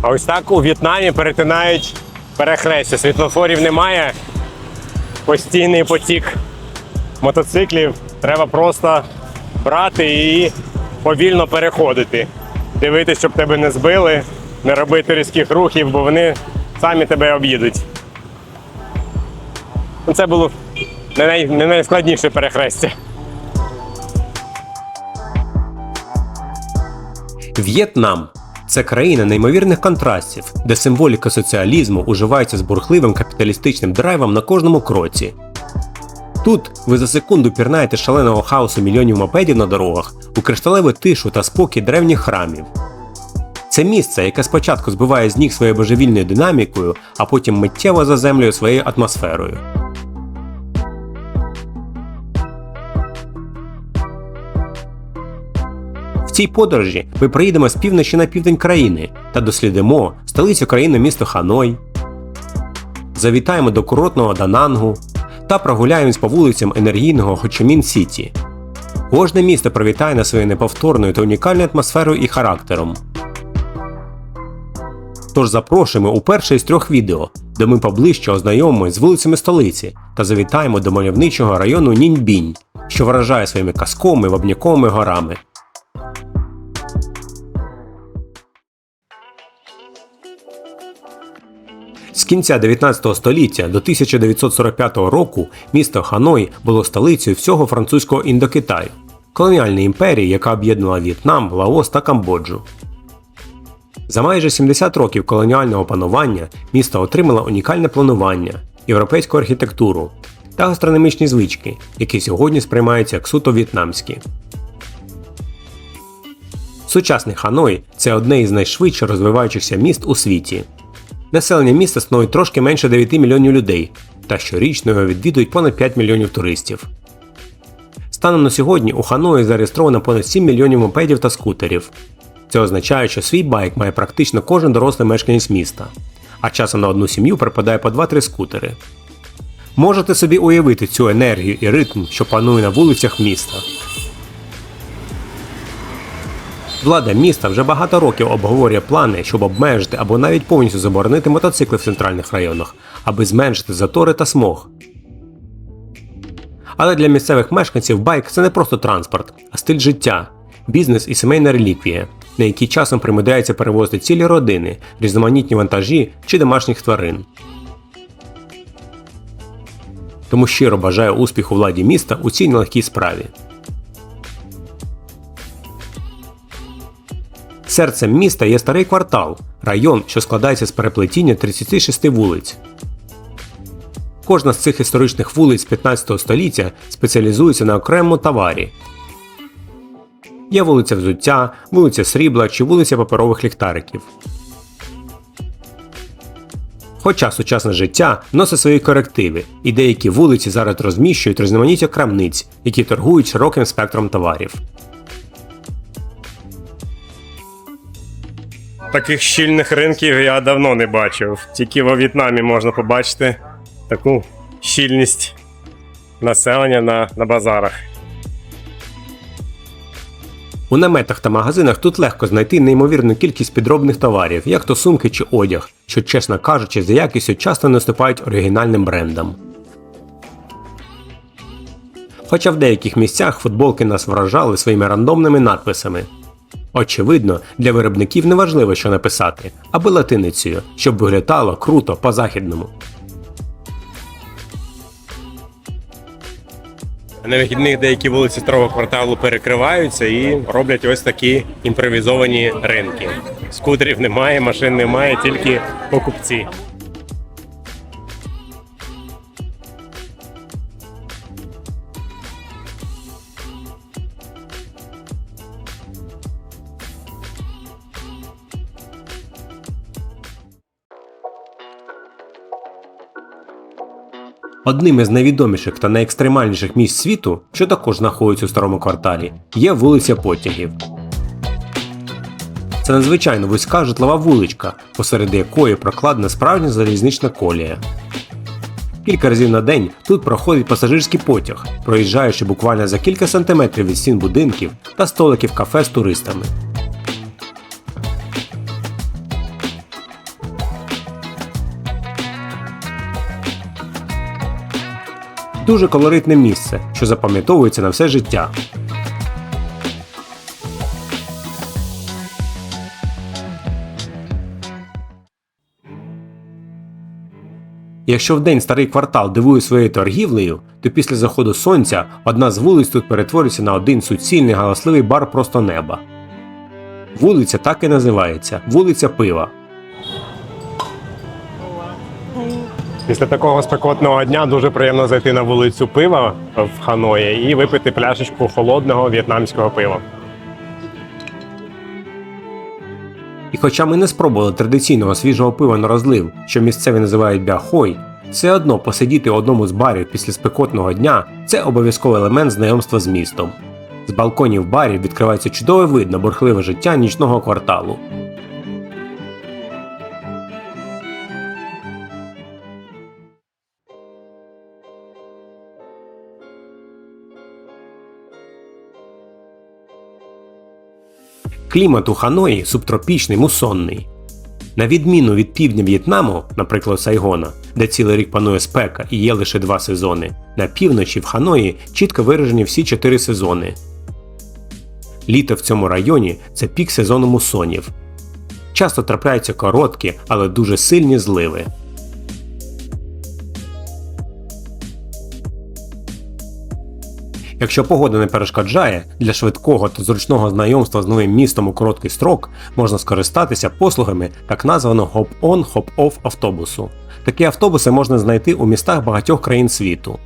А ось так у В'єтнамі перетинають перехрестя. Світлофорів немає, постійний потік мотоциклів. Треба просто брати і повільно переходити. Дивитися, щоб тебе не збили, не робити різких рухів, бо вони самі тебе об'їдуть. Це було не найскладніше перехрестя. В'єтнам – це країна неймовірних контрастів, де символіка соціалізму уживається з бурхливим капіталістичним драйвом на кожному кроці. Тут ви за секунду пірнаєте шаленого хаосу мільйонів мопедів на дорогах у кришталеву тишу та спокій древніх храмів. Це місце, яке спочатку збиває з ніг своєю божевільною динамікою, а потім миттєво заземлює своєю атмосферою. В цій подорожі ми приїдемо з півночі на південь країни та дослідимо столицю країни місто Ханой, завітаємо до курортного Данангу та прогуляємось по вулицям енергійного Хо-Чі-Мін-Сіті. Кожне місто привітає нас своєю неповторною та унікальною атмосферою і характером. Тож запрошуємо у перше із 3 відео, де ми поближче ознайомимось з вулицями столиці та завітаємо до мальовничого району Ніньбінь, що вражає своїми казковими вапняковими горами. З кінця 19 століття до 1945 року місто Ханой було столицею всього французького Індокитаю – колоніальної імперії, яка об'єднувала В'єтнам, Лаос та Камбоджу. За майже 70 років колоніального панування місто отримало унікальне планування, європейську архітектуру та гастрономічні звички, які сьогодні сприймаються як суто в'єтнамські. Сучасний Ханой – це одне із найшвидше розвиваючихся міст у світі. Населення міста становить трошки менше 9 мільйонів людей, та щорічно його відвідують понад 5 мільйонів туристів. Станом на сьогодні у Ханої зареєстровано понад 7 мільйонів мопедів та скутерів. Це означає, що свій байк має практично кожен дорослий мешканець міста, а часом на одну сім'ю припадає по 2-3 скутери. Можете собі уявити цю енергію і ритм, що панує на вулицях міста. Влада міста вже багато років обговорює плани, щоб обмежити або навіть повністю заборонити мотоцикли в центральних районах, аби зменшити затори та смог. Але для місцевих мешканців байк – це не просто транспорт, а стиль життя, бізнес і сімейна реліквія, на якій часом примудряється перевозити цілі родини, різноманітні вантажі чи домашніх тварин. Тому щиро бажаю успіху владі міста у цій нелегкій справі. Серцем міста є старий квартал – район, що складається з переплетіння 36 вулиць. Кожна з цих історичних вулиць 15 століття спеціалізується на окремому товарі. Є вулиця взуття, вулиця срібла чи вулиця паперових ліхтариків. Хоча сучасне життя носить свої корективи, і деякі вулиці зараз розміщують різноманіття крамниць, які торгують широким спектром товарів. Таких щільних ринків я давно не бачив. Тільки во В'єтнамі можна побачити таку щільність населення на базарах. У наметах та магазинах тут легко знайти неймовірну кількість підробних товарів, як то сумки чи одяг, що, чесно кажучи, за якістю часто не уступають оригінальним брендам. Хоча в деяких місцях футболки нас вражали своїми рандомними надписами. Очевидно, для виробників не важливо, що написати, аби латиницею, щоб виглядало круто по-західному. На вихідних деякі вулиці старого кварталу перекриваються і роблять ось такі імпровізовані ринки. Скутерів немає, машин немає, тільки покупці. Одним із найвідоміших та найекстремальніших місць світу, що також знаходиться у старому кварталі, є вулиця Потягів. Це надзвичайно вузька житлова вуличка, посеред якої прокладена справжня залізнична колія. Кілька разів на день тут проходить пасажирський потяг, проїжджаючи буквально за кілька сантиметрів від стін будинків та столиків кафе з туристами. Дуже колоритне місце, що запам'ятовується на все життя. Якщо вдень старий квартал дивує своєю торгівлею, то після заходу сонця одна з вулиць тут перетворюється на один суцільний галасливий бар просто неба. Вулиця так і називається – вулиця Пива. Після такого спекотного дня дуже приємно зайти на вулицю Пива в Ханої і випити пляшечку холодного в'єтнамського пива. І хоча ми не спробували традиційного свіжого пива на розлив, що місцеві називають бяхой, все одно посидіти у одному з барів після спекотного дня – це обов'язковий елемент знайомства з містом. З балконів барів відкривається чудовий вид на бурхливе життя нічного кварталу. Клімат у Ханої субтропічний, мусонний. На відміну від півдня В'єтнаму, наприклад Сайгона, де цілий рік панує спека і є лише 2 сезони, на півночі в Ханої чітко виражені всі 4 сезони. Літо в цьому районі – це пік сезону мусонів. Часто трапляються короткі, але дуже сильні зливи. Якщо погода не перешкоджає, для швидкого та зручного знайомства з новим містом у короткий строк можна скористатися послугами так названого Hop-on, Hop-off автобусу. Такі автобуси можна знайти у містах багатьох країн світу.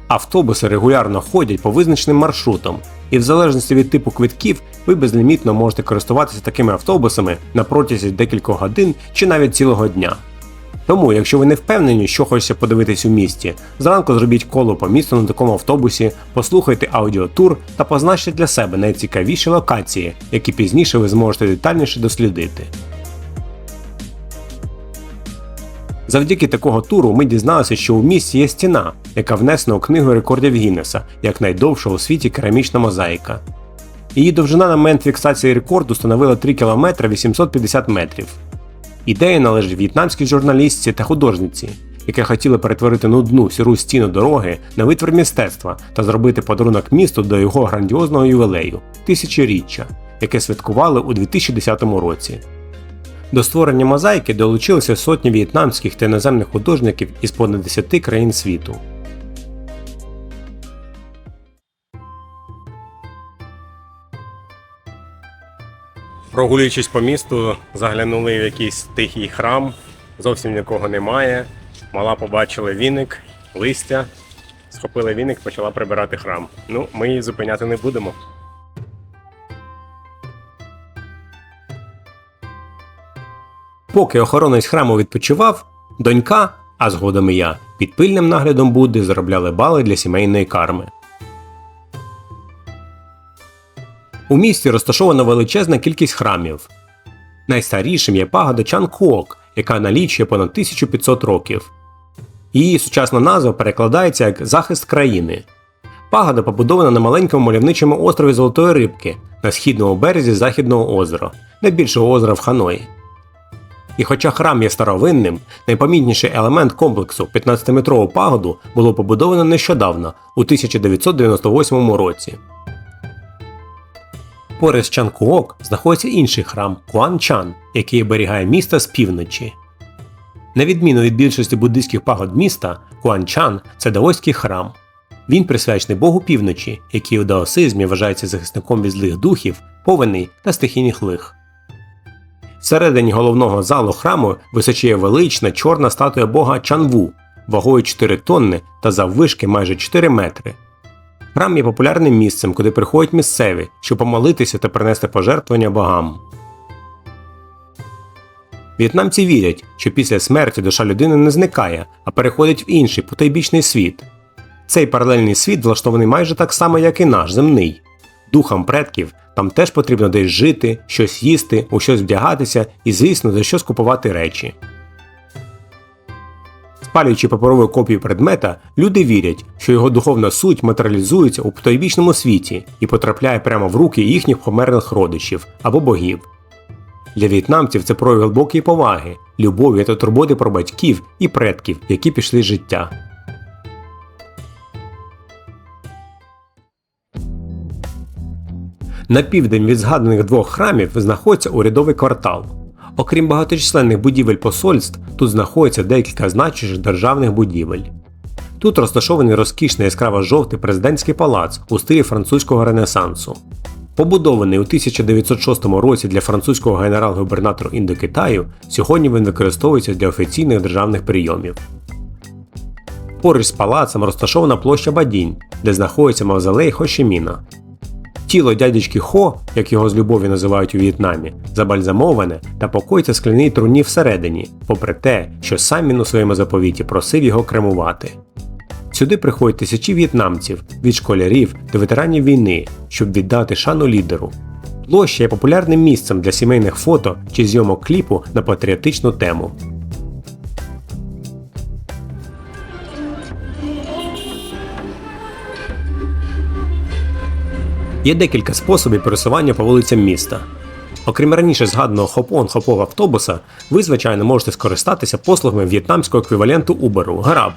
Автобуси регулярно ходять по визначеним маршрутам, і в залежності від типу квитків ви безлімітно можете користуватися такими автобусами на протязі декількох годин чи навіть цілого дня. Тому, якщо ви не впевнені, що хочеться подивитись у місті, зранку зробіть коло по місту на такому автобусі, послухайте аудіотур та позначте для себе найцікавіші локації, які пізніше ви зможете детальніше дослідити. Завдяки такого туру ми дізналися, що у місті є стіна, яка внесена у книгу рекордів Гіннеса як найдовша у світі керамічна мозаїка. Її довжина на момент фіксації рекорду становила 3 км 850 метрів. Ідея належить в'єтнамській журналістці та художниці, яка хотіла перетворити нудну сіру стіну дороги на витвір мистецтва та зробити подарунок місту до його грандіозного ювілею – тисячоріччя, яке святкували у 2010 році. До створення мозаїки долучилися сотні в'єтнамських та іноземних художників із понад 10 країн світу. Прогулюючись по місту, заглянули в якийсь тихий храм, зовсім нікого немає. Мала побачила віник, листя, схопила віник, почала прибирати храм. Ну, ми її зупиняти не будемо. Поки охоронець храму відпочивав, донька, а згодом і я, під пильним наглядом Будди заробляли бали для сімейної карми. У місті розташована величезна кількість храмів. Найстарішим є пагода Чан-Куок, яка налічує понад 1500 років. Її сучасна назва перекладається як «захист країни». Пагода побудована на маленькому мальовничому острові Золотої Рибки на східному березі Західного озера, найбільшого озера в Ханої. І хоча храм є старовинним, найпомітніший елемент комплексу – 15-метрову пагоду було побудовано нещодавно, у 1998 році. Поряд з Чан-Куок знаходиться інший храм – Куан-Чан, який оберігає місто з півночі. На відміну від більшості буддийських пагод міста, Куан-Чан – це даоський храм. Він присвячений Богу півночі, який у даосизмі вважається захисником від злих духів, повеней та стихійних лих. Всередині головного залу храму височіє велична чорна статуя бога Чанву, вагою 4 тонни та заввишки майже 4 метри. Храм є популярним місцем, куди приходять місцеві, щоб помолитися та принести пожертвування богам. В'єтнамці вірять, що після смерті душа людини не зникає, а переходить в інший, потойбічний світ. Цей паралельний світ влаштований майже так само, як і наш, земний. Духам предків там теж потрібно десь жити, щось їсти, у щось вдягатися і, звісно, за щось купувати речі. Спалюючи паперову копію предмета, люди вірять, що його духовна суть матеріалізується у потойбічному світі і потрапляє прямо в руки їхніх померлих родичів або богів. Для в'єтнамців це прояв глибокої поваги, любові та турботи про батьків і предків, які пішли з життя. На південь від згаданих двох храмів знаходиться урядовий квартал. Окрім багаточисленних будівель посольств, тут знаходиться декілька значущих державних будівель. Тут розташований розкішний яскраво-жовтий президентський палац у стилі французького ренесансу. Побудований у 1906 році для французького генерал-губернатора Індокитаю, сьогодні він використовується для офіційних державних прийомів. Поруч з палацем розташована площа Бадінь, де знаходиться мавзолей Хошіміна. Тіло дядечки Хо, як його з любов'ю називають у В'єтнамі, забальзамоване та покоїться в скляній труні всередині, попри те, що сам він у своєму заповіті просив його кремувати. Сюди приходять тисячі в'єтнамців, від школярів до ветеранів війни, щоб віддати шану лідеру. Площа є популярним місцем для сімейних фото чи зйомок кліпу на патріотичну тему. Є декілька способів пересування по вулицям міста. Окрім раніше згаданого Хопон-Хопов автобуса, ви, звичайно, можете скористатися послугами в'єтнамського еквіваленту Uber – Grab.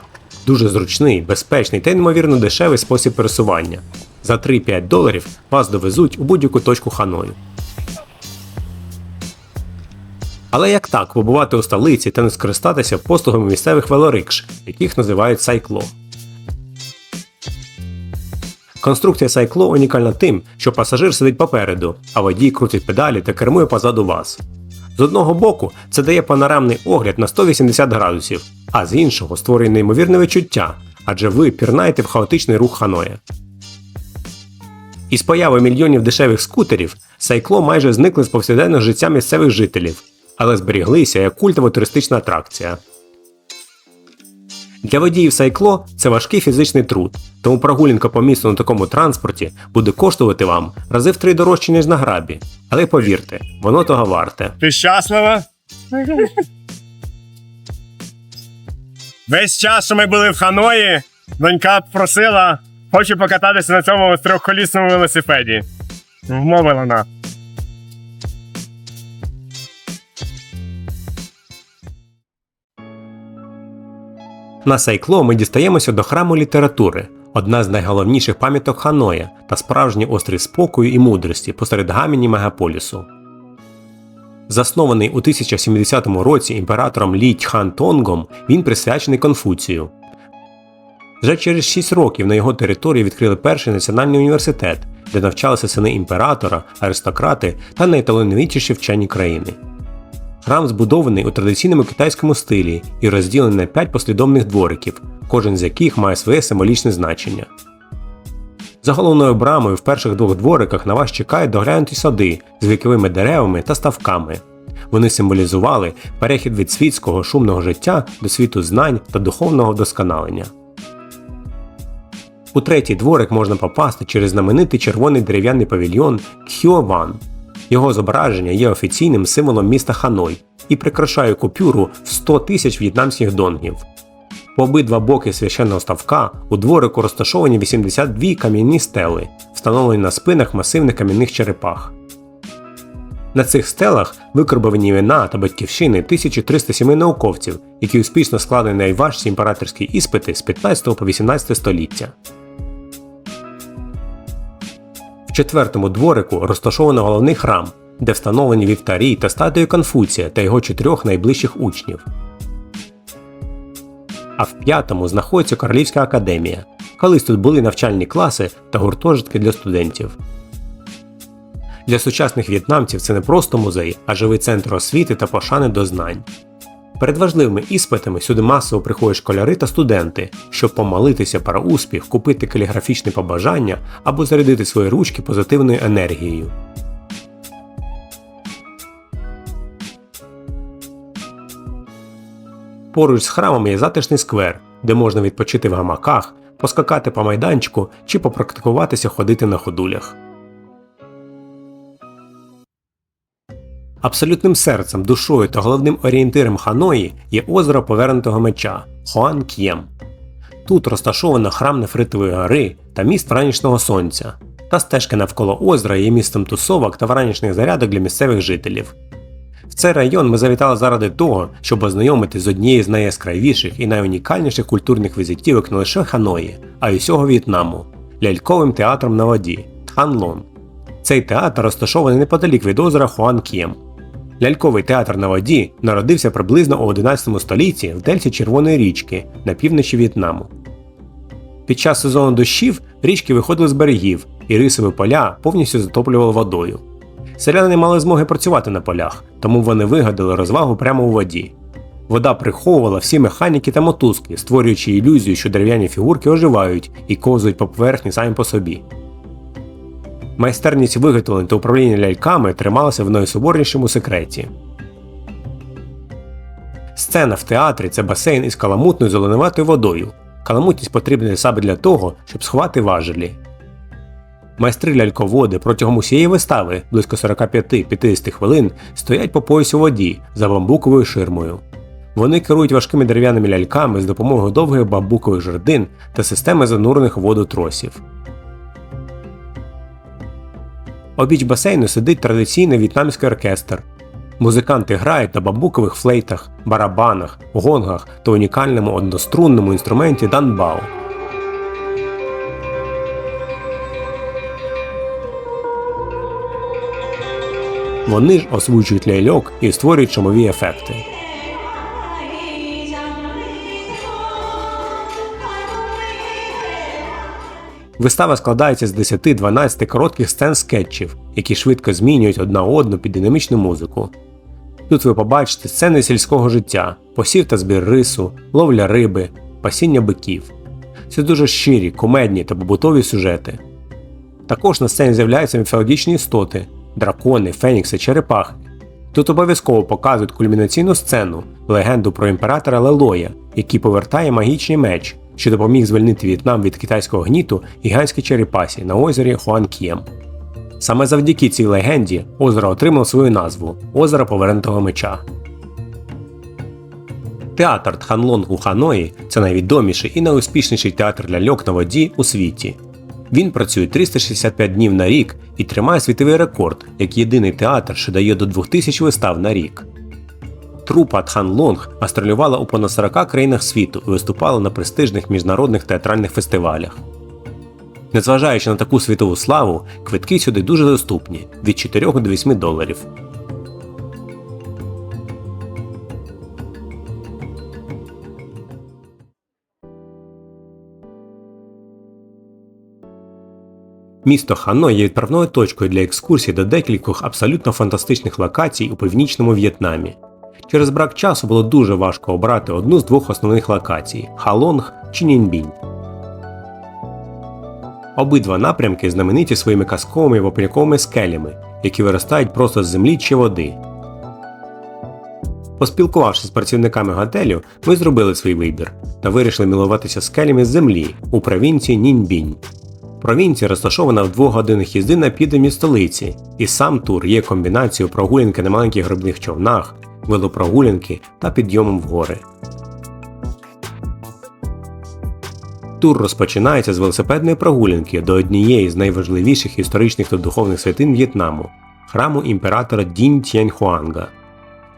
Дуже зручний, безпечний та неймовірно дешевий спосіб пересування. За 3-5 доларів вас довезуть у будь-яку точку Ханою. Але як так побувати у столиці та не скористатися послугами місцевих велорикш, яких називають сайкло? Конструкція сайкло унікальна тим, що пасажир сидить попереду, а водій крутить педалі та кермує позаду вас. З одного боку це дає панорамний огляд на 180 градусів, а з іншого створює неймовірне відчуття, адже ви пірнаєте в хаотичний рух Ханоя. Із появою мільйонів дешевих скутерів, сайкло майже зникли з повсякденного життя місцевих жителів, але зберіглися як культова туристична атракція. Для водіїв сайкло це важкий фізичний труд, тому прогулянка по місту на такому транспорті буде коштувати вам рази в 3 дорожче, ніж на грабі. Але повірте, воно того варте. Ти щаслива? Весь час, що ми були в Ханої, донька просила, хочу покататися на цьому трьохколісному велосипеді. Вмовила на. На сайкло ми дістаємося до храму літератури, одна з найголовніших пам'яток Ханоя та справжній острів спокою і мудрості посеред гаміні мегаполісу. Заснований у 1070 році імператором Лі Тхан Тонгом, він присвячений Конфуцію. Вже через 6 років на його території відкрили перший національний університет, де навчалися сини імператора, аристократи та найталановитіші вчені країни. Храм збудований у традиційному китайському стилі і розділений на 5 послідовних двориків, кожен з яких має своє символічне значення. За головною брамою в перших 2 двориках на вас чекають доглянуті сади з віковими деревами та ставками. Вони символізували перехід від світського шумного життя до світу знань та духовного вдосконалення. У 3-й дворик можна попасти через знаменитий червоний дерев'яний павільйон Кхьо-Ван. Його зображення є офіційним символом міста Ханой і прикрашає купюру в 100 тисяч в'єтнамських донгів. По обидва боки священного ставка у дворику розташовані 82 кам'яні стели, встановлені на спинах масивних кам'яних черепах. На цих стелах викарбовані імена та батьківщини 1307 науковців, які успішно склали найважчі імператорські іспити з 15 по 18 століття. В 4-му дворику розташовано головний храм, де встановлені вівтарі та статуї Конфуція та його 4 найближчих учнів. А в 5-му знаходиться Королівська академія. Колись тут були навчальні класи та гуртожитки для студентів. Для сучасних в'єтнамців це не просто музей, а живий центр освіти та пошани до знань. Перед важливими іспитами сюди масово приходять школяри та студенти, щоб помолитися про успіх, купити каліграфічні побажання або зарядити свої ручки позитивною енергією. Поруч з храмом є затишний сквер, де можна відпочити в гамаках, поскакати по майданчику чи попрактикуватися ходити на ходулях. Абсолютним серцем, душою та головним орієнтиром Ханої є озеро Повернутого меча – Хуан К'єм. Тут розташовано храм Нефритової гори та міст Вранішнього сонця, та стежка навколо озера є місцем тусовок та вранішніх зарядок для місцевих жителів. В цей район ми завітали заради того, щоб ознайомитись з однією з найяскравіших і найунікальніших культурних візитівок не лише Ханої, а й усього В'єтнаму – ляльковим театром на воді – Тхан Лон. Цей театр розташований неподалік від озера Хуан-К'єм. Ляльковий театр на воді народився приблизно у 11 столітті в дельті Червоної річки на півночі В'єтнаму. Під час сезону дощів річки виходили з берегів, і рисові поля повністю затоплювали водою. Селяни не мали змоги працювати на полях, тому вони вигадали розвагу прямо у воді. Вода приховувала всі механіки та мотузки, створюючи ілюзію, що дерев'яні фігурки оживають і ковзають по поверхні самі по собі. Майстерність виготовлення та управління ляльками трималася в найсоборнішому секреті. Сцена в театрі – це басейн із каламутною зеленуватою водою. Каламутність потрібна саме для того, щоб сховати важелі. Майстри ляльководи протягом усієї вистави, близько 45-50 хвилин, стоять по пояс у воді за бамбуковою ширмою. Вони керують важкими дерев'яними ляльками з допомогою довгих бамбукових жердин та системи занурених у воду тросів. Обіч басейну сидить традиційний в'єтнамський оркестр. Музиканти грають на бамбукових флейтах, барабанах, гонгах та унікальному однострунному інструменті данбао. Вони ж озвучують ляльок і створюють шумові ефекти. Вистава складається з 10-12 коротких сцен-скетчів, які швидко змінюють одна одну під динамічну музику. Тут ви побачите сцени сільського життя, посів та збір рису, ловля риби, пасіння биків. Це дуже щирі, кумедні та побутові сюжети. Також на сцені з'являються міфологічні істоти – дракони, фенікси, черепахи. Тут обов'язково показують кульмінаційну сцену – легенду про імператора Лелоя, який повертає магічний меч, що допоміг звільнити В'єтнам від китайського гніту гігантській черепасі на озері Хуан-К'єм. Саме завдяки цій легенді озеро отримало свою назву – Озеро Повернутого Меча. Театр Тханлонг у Ханої – це найвідоміший і найуспішніший театр ляльок на воді у світі. Він працює 365 днів на рік і тримає світовий рекорд, як єдиний театр, що дає до 2000 вистав на рік. Трупа Тханлонг гастролювала у понад 40 країнах світу і виступала на престижних міжнародних театральних фестивалях. Незважаючи на таку світову славу, квитки сюди дуже доступні – від 4 до 8 доларів. Місто Ханой є відправною точкою для екскурсій до декількох абсолютно фантастичних локацій у північному В'єтнамі. Через брак часу було дуже важко обрати одну з двох основних локацій – Халонг чи Ніньбінь. Обидва напрямки знамениті своїми казковими вапняковими скелями, які виростають просто з землі чи води. Поспілкувавшись з працівниками готелю, ми зробили свій вибір та вирішили милуватися скелями з землі у провінції Ніньбінь. Провінція розташована в 2 годинах їзди на південь від столиці, і сам тур є комбінацією прогулянки на маленьких грибних човнах, велопрогулянки та підйомом в гори. Тур розпочинається з велосипедної прогулянки до однієї з найважливіших історичних та духовних святинь В'єтнаму – храму імператора Дінь Т'єнь Хуанга.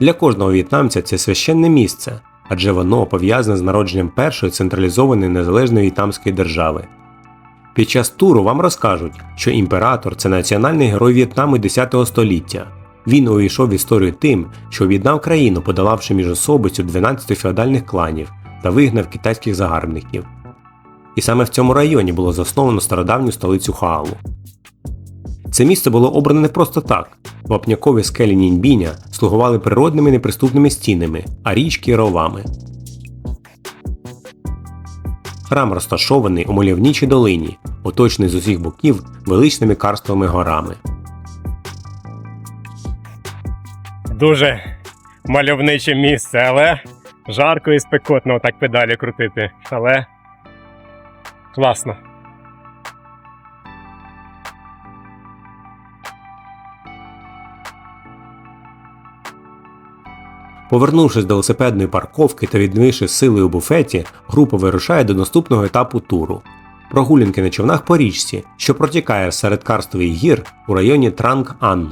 Для кожного в'єтнамця це священне місце, адже воно пов'язане з народженням першої централізованої незалежної в'єтнамської держави. Під час туру вам розкажуть, що імператор – це національний герой В'єтнаму 10 століття. Він увійшов в історію тим, що об'єднав країну, подолавши міжособицю 12 феодальних кланів та вигнав китайських загарбників. І саме в цьому районі було засновано стародавню столицю Хаалу. Це місце було обране не просто так. Вапнякові скелі Ніньбіня слугували природними неприступними стінами, а річки – ровами. Храм розташований у мальовничій долині, оточений з усіх боків величними карстовими горами. Дуже мальовниче місце, але жарко і спекотно так педалі крутити. Але класно. Повернувшись до велосипедної парковки та відновивши сили у буфеті, група вирушає до наступного етапу туру – прогулянки на човнах по річці, що протікає серед карстових гір у районі Транг-Ан.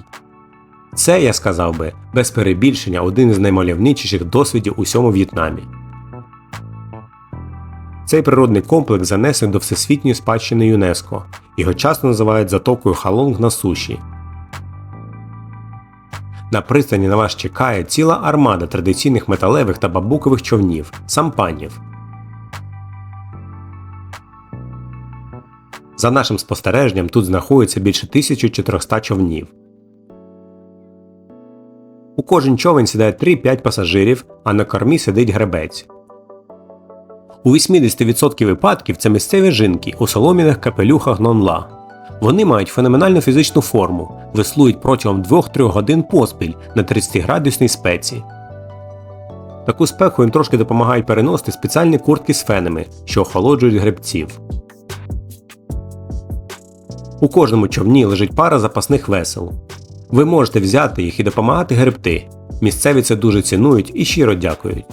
Це, я сказав би, без перебільшення один із наймальовничіших досвідів у всьому В'єтнамі. Цей природний комплекс занесений до Всесвітньої спадщини ЮНЕСКО. Його часто називають затокою Халонг на суші. На пристані на вас чекає ціла армада традиційних металевих та бамбукових човнів – сампанів. За нашим спостереженням, тут знаходиться більше 1400 човнів. У кожен човен сідає 3-5 пасажирів, а на кормі сидить гребець. У 80% випадків це місцеві жінки у солом'яних капелюхах нон-ла. Вони мають феноменальну фізичну форму, веслують протягом 2-3 годин поспіль на 30-градусній спеці. Таку спеку їм трошки допомагають переносити спеціальні куртки з фенами, що охолоджують гребців. У кожному човні лежить пара запасних весел. Ви можете взяти їх і допомагати гребти. Місцеві це дуже цінують і щиро дякують.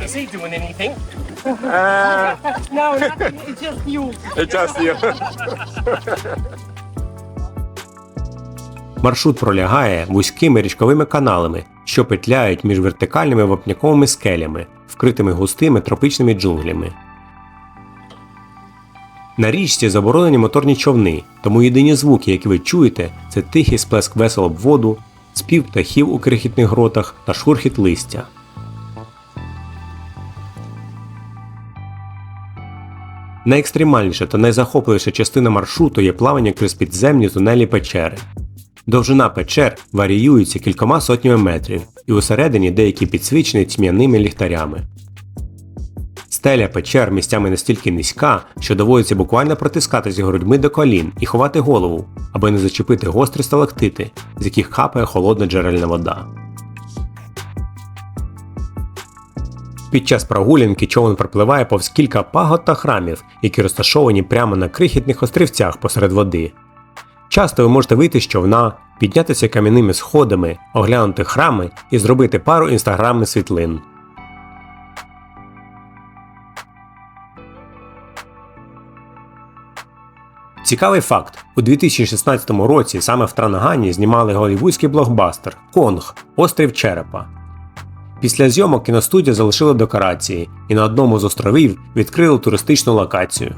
Is he doing anything? No, nothing. It's just you. It's just you. Маршрут пролягає вузькими річковими каналами, що петляють між вертикальними вапняковими скелями, вкритими густими тропічними джунглями. На річці заборонені моторні човни, тому єдині звуки, які ви чуєте, це тихий сплеск весел об воду, спів птахів у крихітних гротах та шурхіт листя. Найекстремальніша та найзахопливіша частина маршруту є плавання крізь підземні тунелі печери. Довжина печер варіюється кількома сотнями метрів, і усередині деякі підсвічені тьмяними ліхтарями. Стеля печер місцями настільки низька, що доводиться буквально протискатися грудьми до колін і ховати голову, аби не зачепити гострі сталактити, з яких капає холодна джерельна вода. Під час прогулянки човен пропливає повз кілька пагод та храмів, які розташовані прямо на крихітних острівцях посеред води. Часто ви можете вийти з човна, піднятися кам'яними сходами, оглянути храми і зробити пару інстаграмних світлин. Цікавий факт. У 2016 році саме в Трангані знімали голлівудський блокбастер «Конг. Острів Черепа». Після зйомок кіностудія залишила декорації і на одному з островів відкрили туристичну локацію.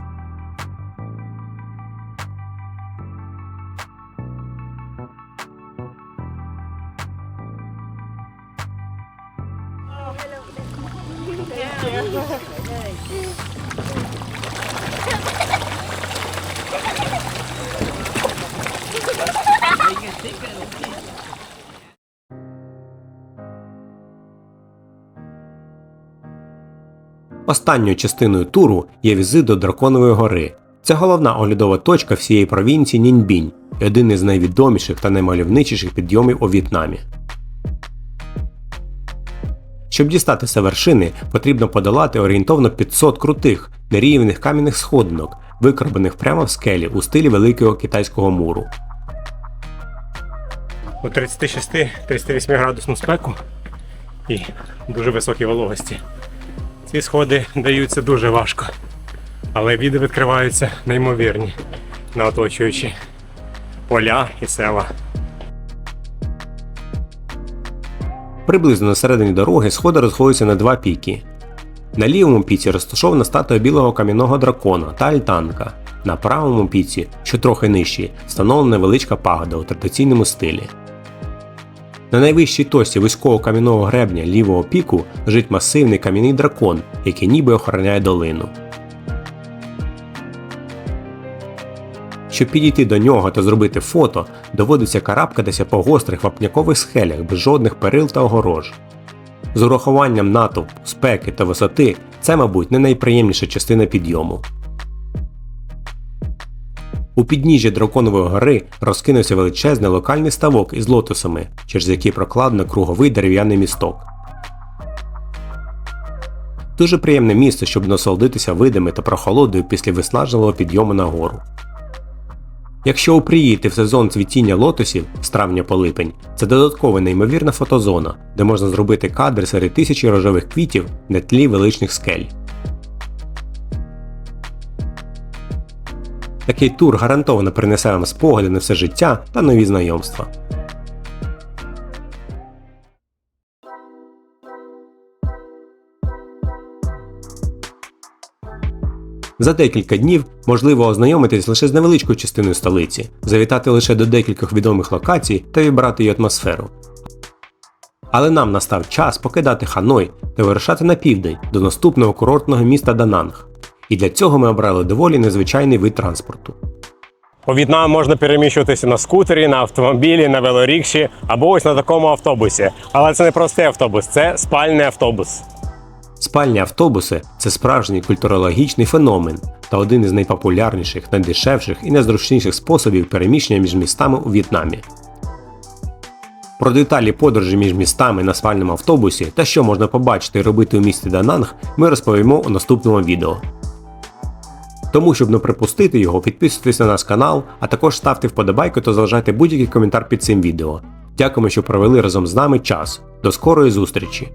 Останньою частиною туру є візит до Драконової гори. Це головна оглядова точка всієї провінції Ніньбінь і один із найвідоміших та наймальовничіших підйомів у В'єтнамі. Щоб дістатися вершини, потрібно подолати орієнтовно 500 крутих, нерівних кам'яних сходинок, викорбаних прямо в скелі у стилі Великого Китайського муру. У 36-38 градусну спеку і дуже високій вологості. Ці сходи даються дуже важко, але віди відкриваються неймовірні на оточуючі поля і села. Приблизно на середині дороги сходи розходяться на два піки. На лівому піці розташована статуя білого кам'яного дракона та альтанка. На правому піці, що трохи нижчі, встановлена невеличка пагода у традиційному стилі. На найвищій точці вузького кам'яного гребня лівого піку лежить масивний кам'яний дракон, який ніби охороняє долину. Щоб підійти до нього та зробити фото, доводиться карабкатися по гострих вапнякових схелях без жодних перил та огорож. З урахуванням натовпу, спеки та висоти це, мабуть, не найприємніша частина підйому. У підніжжі Драконової гори розкинувся величезний локальний ставок із лотосами, через який прокладено круговий дерев'яний місток. Дуже приємне місце, щоб насолодитися видами та прохолодою після виснажливого підйому на гору. Якщо ви приїдете в сезон цвітіння лотосів з травня по липень, це додаткова неймовірна фотозона, де можна зробити кадри серед тисячі рожевих квітів на тлі величних скель. Такий тур гарантовано принесе вам спогади на все життя та нові знайомства. За декілька днів можливо ознайомитись лише з невеличкою частиною столиці, завітати лише до декількох відомих локацій та вібрати її атмосферу. Але нам настав час покидати Ханой та вирушати на південь до наступного курортного міста Дананг. І для цього ми обрали доволі незвичайний вид транспорту. По В'єтнаму можна переміщуватися на скутері, на автомобілі, на велорікші або ось на такому автобусі. Але це не простий автобус, це спальний автобус. Спальні автобуси – це справжній культурологічний феномен та один із найпопулярніших, найдешевших і найзручніших способів переміщення між містами у В'єтнамі. Про деталі подорожі між містами на спальному автобусі та що можна побачити і робити у місті Дананг ми розповімо у наступному відео. Тому, щоб не пропустити його, підписуйтесь на наш канал, а також ставте вподобайку та залишайте будь-який коментар під цим відео. Дякуємо, що провели разом з нами час. До скорої зустрічі!